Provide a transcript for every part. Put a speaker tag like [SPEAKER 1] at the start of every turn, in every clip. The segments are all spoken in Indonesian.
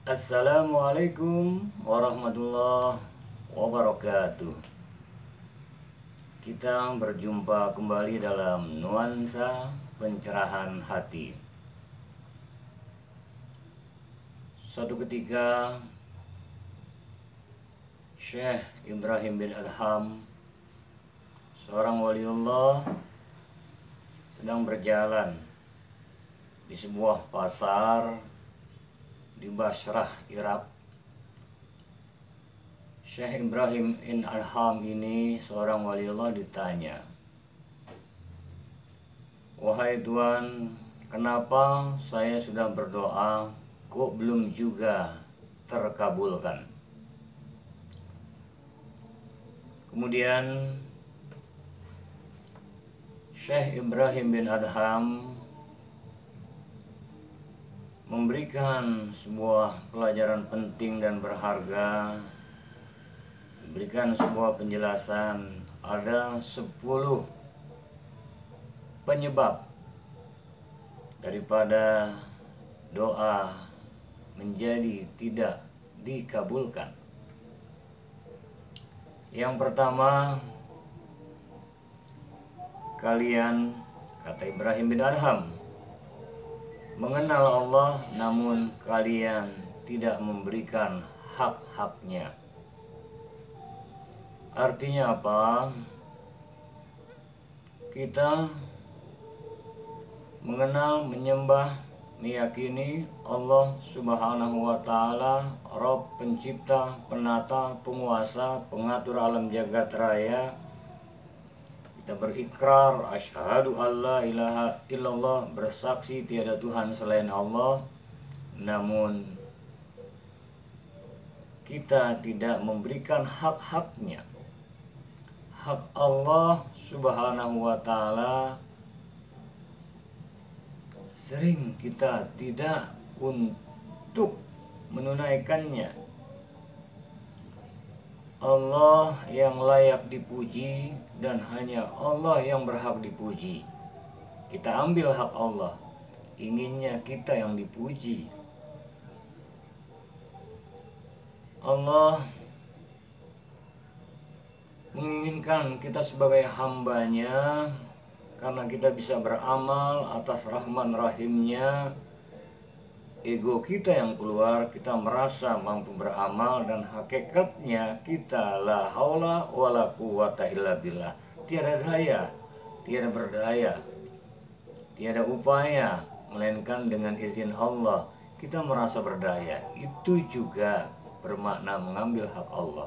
[SPEAKER 1] Assalamualaikum warahmatullahi wabarakatuh. Kita berjumpa kembali dalam nuansa pencerahan hati. Suatu ketika Syekh Ibrahim bin Adham, seorang waliullah, sedang berjalan di sebuah pasar di Basrah, Irak. Syekh Ibrahim bin Adham ini, seorang waliullah, ditanya, "Wahai Tuan, kenapa saya sudah berdoa kok belum juga terkabulkan?" Kemudian Syekh Ibrahim bin Adham memberikan sebuah pelajaran penting dan berharga, memberikan sebuah penjelasan. Ada 10 penyebab daripada doa menjadi tidak dikabulkan. Yang pertama, kalian, kata Ibrahim bin Adham, mengenal Allah namun kalian tidak memberikan hak-haknya. Artinya apa? Kita mengenal, menyembah, meyakini Allah Subhanahu wa Ta'ala, Rabb, pencipta, penata, penguasa, pengatur alam jagat raya. Kita berikrar asyhadu alla ilaha illallah, bersaksi tiada Tuhan selain Allah, namun kita tidak memberikan hak-haknya. Hak Allah Subhanahu wa Ta'ala sering kita tidak untuk menunaikannya. Allah yang layak dipuji dan hanya Allah yang berhak dipuji. Kita ambil hak Allah, inginnya kita yang dipuji. Allah menginginkan kita sebagai hambanya karena kita bisa beramal atas rahman rahimnya. Ego kita yang keluar, kita merasa mampu beramal, dan hakikatnya kita la haula wala quwata illa billah. Tiada daya, tiada berdaya, tiada upaya melainkan dengan izin Allah kita merasa berdaya. Itu juga bermakna mengambil hak Allah.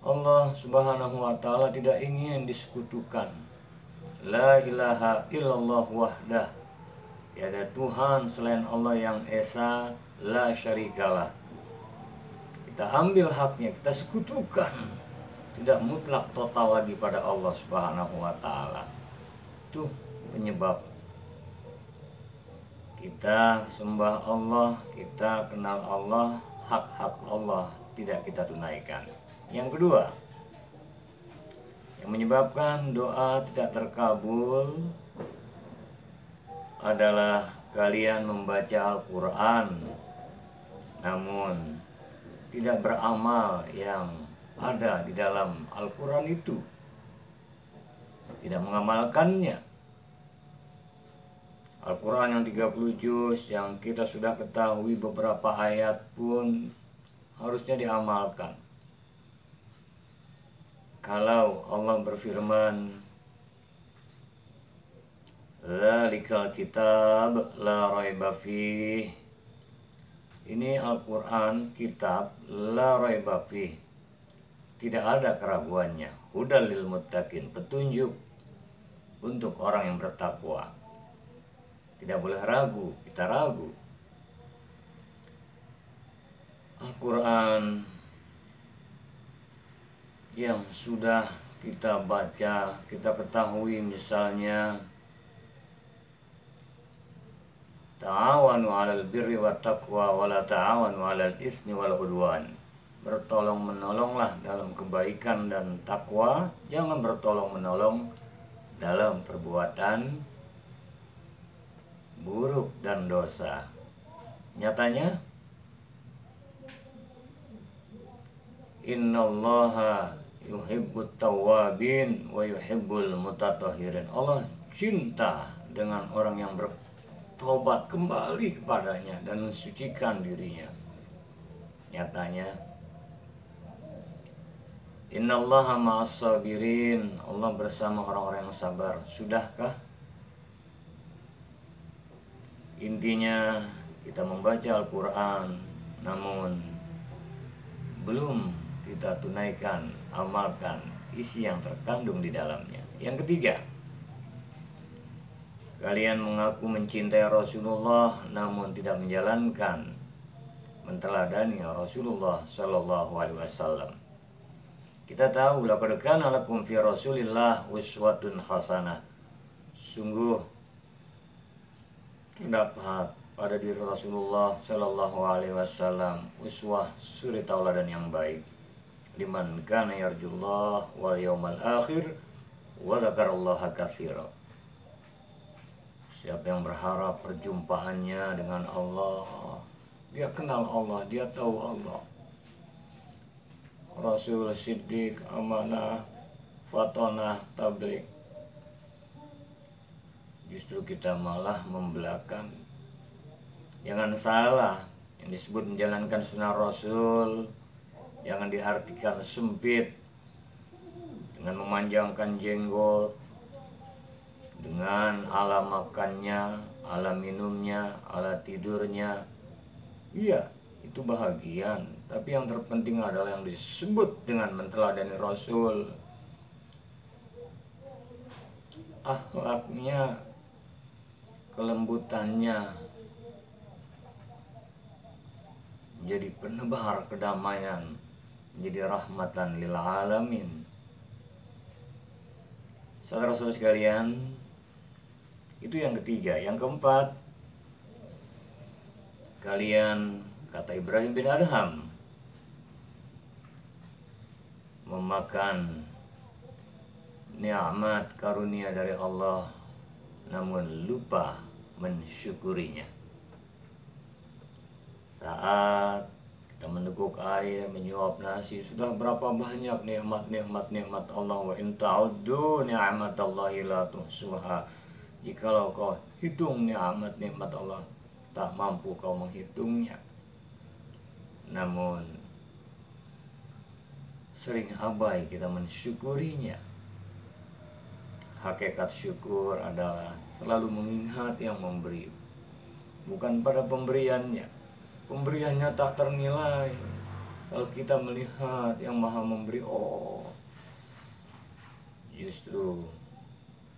[SPEAKER 1] Allah Subhanahu wa Ta'ala tidak ingin disekutukan. La ilaha illallah wahdah, tiada Tuhan selain Allah yang esa, la syarikalah. Kita ambil haknya, kita sekutukan, tidak mutlak total lagi pada Allah Subhanahu wa Ta'ala. Itu penyebab kita sembah Allah, kita kenal Allah, hak-hak Allah tidak kita tunaikan. Yang kedua, yang menyebabkan doa tidak terkabul adalah kalian membaca Al-Quran namun tidak beramal yang ada di dalam Al-Quran itu, tidak mengamalkannya. Al-Quran yang 30 juz yang kita sudah ketahui beberapa ayat pun harusnya diamalkan. Kalau Allah berfirman, "Dzalikal kitab la raiba fih." Ini Al-Quran, kitab la raiba fih, tidak ada keraguannya. Hudal lil muttaqin, petunjuk untuk orang yang bertakwa. Tidak boleh ragu, kita ragu. Al-Quran yang sudah kita baca, kita ketahui, misalnya ta'awanu 'alal birri wat taqwa wa la ta'awanu 'alal ismi wal 'udwan. Bertolong menolonglah dalam kebaikan dan takwa, jangan bertolong menolong dalam perbuatan buruk dan dosa. Nyatanya innallaha yuhibbut tawwabin wa yuhibbul mutatahhirin. Allah cinta dengan orang yang bertobat kembali kepadanya dan mensucikan dirinya. Nyatanya innallaha ma'as sabirin. Allah bersama orang-orang yang sabar. Sudahkah? Intinya kita membaca Al-Quran, namun belum kita tunaikan, amalkan isi yang terkandung di dalamnya. Yang ketiga, kalian mengaku mencintai Rasulullah namun tidak menjalankan, menteladani Rasulullah Shallallahu Alaihi Wasallam. Kita tahu laqad kana lakum fi Rasulillah uswatun hasanah. Sungguh terdapat pada diri Rasulullah Shallallahu Alaihi Wasallam uswah, suri tauladan yang baik. Liman kana yarjullah wal yawmal akhir wa dzakarallaha katsira. Siapa yang berharap perjumpaannya dengan Allah, dia kenal Allah, dia tahu Allah. Rasul, Siddiq, Amanah, Fatonah, Tabligh. Justru kita malah membelakang. Jangan salah, yang disebut menjalankan sunnah Rasul jangan diartikan sempit dengan memanjangkan jenggot, dengan ala makannya, ala minumnya, ala tidurnya. Iya, itu bahagian, tapi yang terpenting adalah yang disebut dengan menteladani Rasul. Akhlaknya, kelembutannya, menjadi penebar kedamaian, menjadi rahmatan lil alamin. Saudara-saudara sekalian, itu yang ketiga. Yang keempat, kalian, kata Ibrahim bin Adham, memakan nikmat karunia dari Allah namun lupa mensyukurinya. Saat kita meneguk air, menyuap nasi, sudah berapa banyak nikmat Allah. Wa in ta'uddu ni'matallahi la tuhsuha. Jikalau kau hitung nikmat Allah, tak mampu kau menghitungnya. Namun sering abai kita mensyukurinya. Hakikat syukur adalah selalu mengingat yang memberi, bukan pada pemberiannya. Pemberiannya tak ternilai. Kalau kita melihat yang Maha Memberi, justru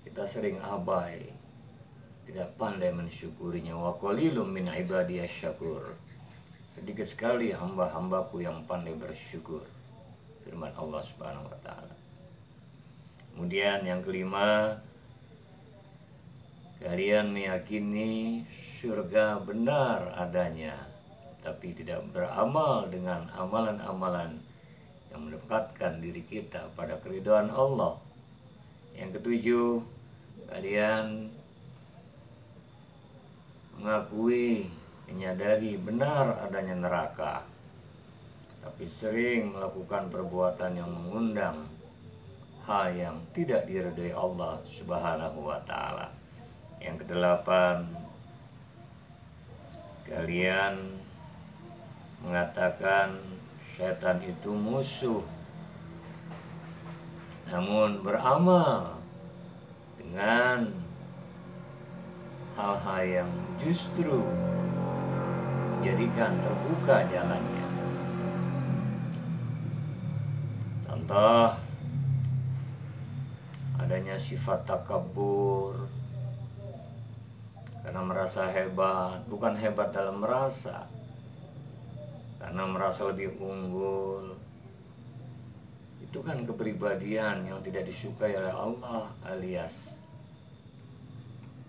[SPEAKER 1] kita sering abai, tidak pandai mensyukurinya. Wa qalilum min ibadiyas syakur. Sedikit sekali hamba-hambaku yang pandai bersyukur. Firman Allah Subhanahu wa taala. Kemudian yang kelima, kalian meyakini surga benar adanya, tapi tidak beramal dengan amalan-amalan yang mendekatkan diri kita pada keridhaan Allah. Yang ketujuh, kalian mengakui, menyadari benar adanya neraka, tapi sering melakukan perbuatan yang mengundang hal yang tidak diridhai Allah Subhanahu wa taala. Yang kedelapan, kalian mengatakan setan itu musuh, namun beramal dengan hal-hal yang justru menjadikan terbuka jalannya. Contoh, adanya sifat takabur, karena merasa hebat, bukan hebat dalam merasa, karena merasa lebih unggul. Itu kan kepribadian yang tidak disukai oleh Allah, alias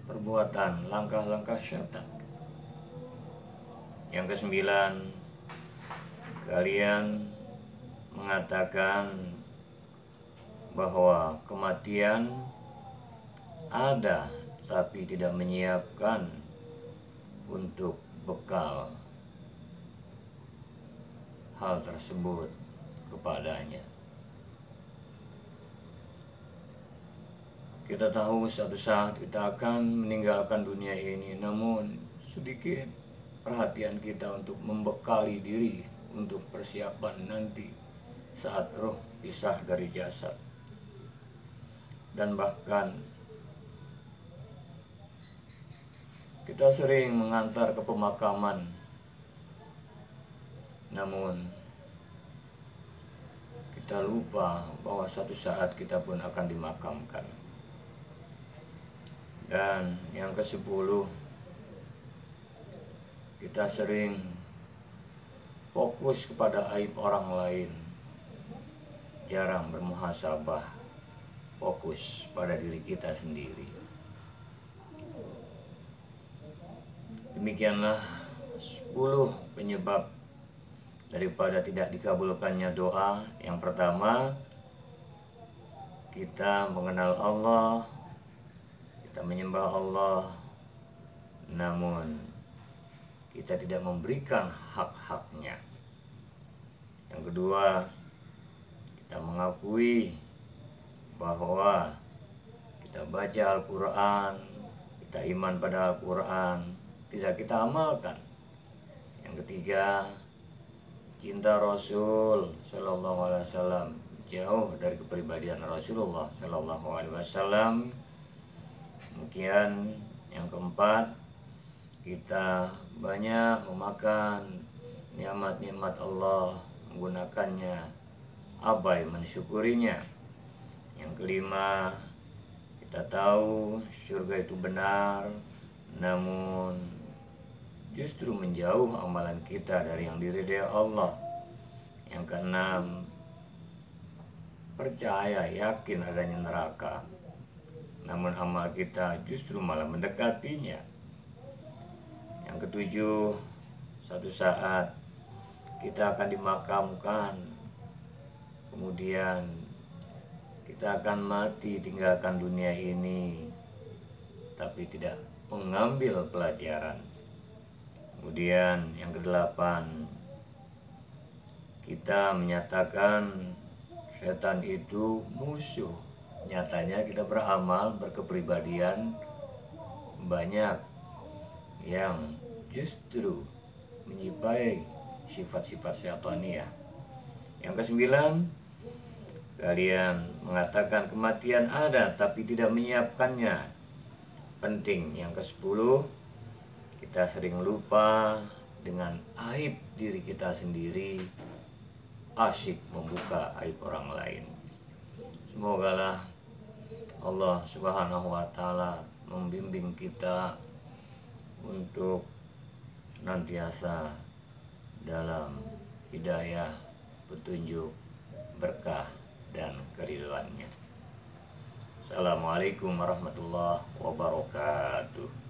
[SPEAKER 1] perbuatan langkah-langkah syaitan. Yang kesembilan, kalian mengatakan bahwa kematian ada, tapi tidak menyiapkan untuk bekal hal tersebut kepadanya. Kita tahu suatu saat kita akan meninggalkan dunia ini, namun sedikit perhatian kita untuk membekali diri untuk persiapan nanti saat roh pisah dari jasad. Dan bahkan kita sering mengantar ke pemakaman, namun kita lupa bahwa suatu saat kita pun akan dimakamkan. Dan yang ke-10, kita sering fokus kepada aib orang lain, jarang bermuhasabah, fokus pada diri kita sendiri. Demikianlah 10 penyebab daripada tidak dikabulkannya doa. Yang pertama, kita mengenal Allah, kita menyembah Allah, namun kita tidak memberikan hak-haknya. Yang kedua, kita mengakui bahwa kita baca Al-Quran, kita iman pada Al-Quran, tidak kita amalkan. Yang ketiga, cinta Rasul Sallallahu Alaihi Wasallam, jauh dari kepribadian Rasulullah Sallallahu Alaihi Wasallam. Kemudian yang keempat, kita banyak memakan nikmat-nikmat Allah, menggunakannya, abai mensyukurinya. Yang kelima, kita tahu surga itu benar, namun justru menjauh amalan kita dari yang diridai Allah. Yang keenam, percaya, yakin adanya neraka, namun amal kita justru malah mendekatinya. Yang ketujuh, suatu saat kita akan dimakamkan, kemudian kita akan mati tinggalkan dunia ini, tapi tidak mengambil pelajaran. Kemudian yang kedelapan, kita menyatakan setan itu musuh. Nyatanya kita beramal, berkepribadian banyak yang justru menyipai sifat-sifat syaitaniyah. Yang kesembilan, kalian mengatakan kematian ada tapi tidak menyiapkannya. Penting. Yang ke-10, kita sering lupa dengan aib diri kita sendiri, asyik membuka aib orang lain. Semogalah Allah Subhanahu wa Ta'ala membimbing kita untuk senantiasa dalam hidayah, petunjuk, berkah, dan keridhoannya. Assalamualaikum warahmatullahi wabarakatuh.